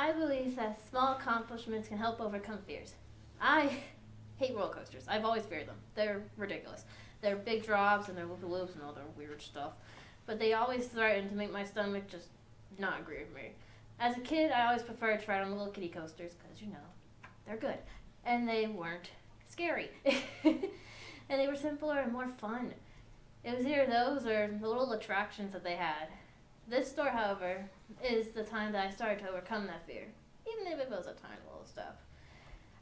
I believe that small accomplishments can help overcome fears. I hate roller coasters. I've always feared them. They're ridiculous. They're big drops and they're loop loops and all their weird stuff. But they always threaten to make my stomach just not agree with me. As a kid, I always preferred to ride on the little kiddie coasters because, they're good. And they weren't scary. And they were simpler and more fun. It was either those or the little attractions that they had. This store, however, is the time that I started to overcome that fear, even if it was a tiny little step.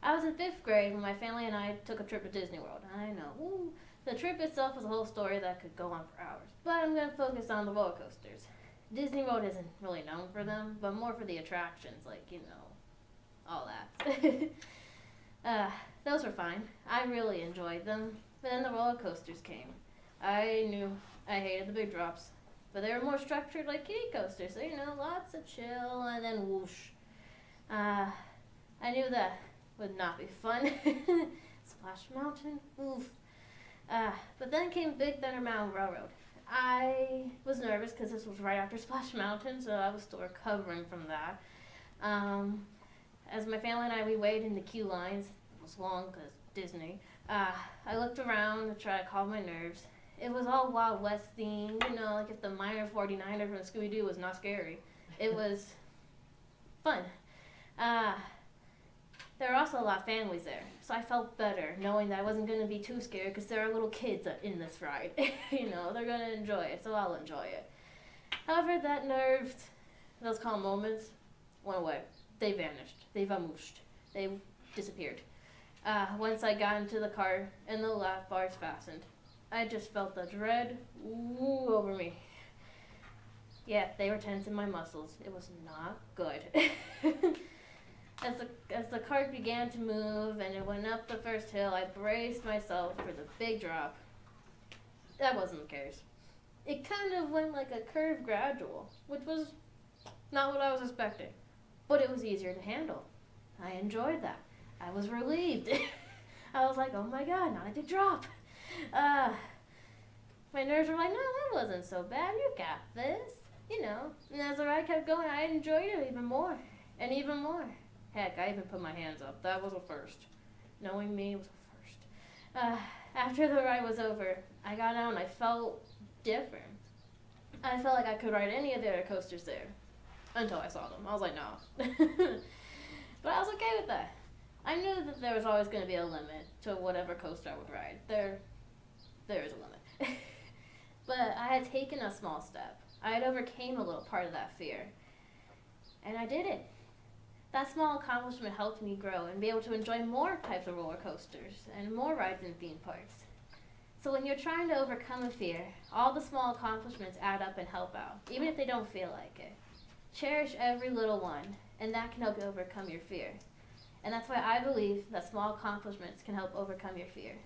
I was in 5th grade when my family and I took a trip to Disney World. I know, the trip itself was a whole story that could go on for hours, but I'm going to focus on the roller coasters. Disney World isn't really known for them, but more for the attractions, like, all that. Those were fine. I really enjoyed them, but then the roller coasters came. I knew I hated the big drops, but they were more structured like kiddie coasters, so lots of chill and then whoosh. I knew that would not be fun. Splash Mountain, oof. But then came Big Thunder Mountain Railroad. I was nervous because this was right after Splash Mountain, so I was still recovering from that. As my family and we waited in the queue lines, it was long because Disney, I looked around to try to calm my nerves. It was all Wild West themed, like if the minor 49er from Scooby-Doo was not scary. It was fun. There were also a lot of families there, so I felt better knowing that I wasn't going to be too scared because there are little kids in this ride. They're going to enjoy it, so I'll enjoy it. However, that nerves, those calm moments, went away. They vanished. They vamooshed. They disappeared. Once I got into the car and the laugh bars fastened, I just felt the dread over me. Yeah, they were tensing my muscles. It was not good. As the cart began to move and it went up the first hill, I braced myself for the big drop. That wasn't the case. It kind of went like a curve gradual, which was not what I was expecting. But it was easier to handle. I enjoyed that. I was relieved. I was like, oh my god, not a big drop. My nerves were like, no, that wasn't so bad. You got this. And as the ride kept going, I enjoyed it even more. And even more. Heck, I even put my hands up. That was a first. Knowing me was a first. After the ride was over, I got out and I felt different. I felt like I could ride any of the other coasters there. Until I saw them. I was like, no. But I was okay with that. I knew that there was always going to be a limit to whatever coaster I would ride. There is a limit. But I had taken a small step. I had overcame a little part of that fear. And I did it. That small accomplishment helped me grow and be able to enjoy more types of roller coasters and more rides in theme parks. So when you're trying to overcome a fear, all the small accomplishments add up and help out, even if they don't feel like it. Cherish every little one, and that can help you overcome your fear. And that's why I believe that small accomplishments can help overcome your fear.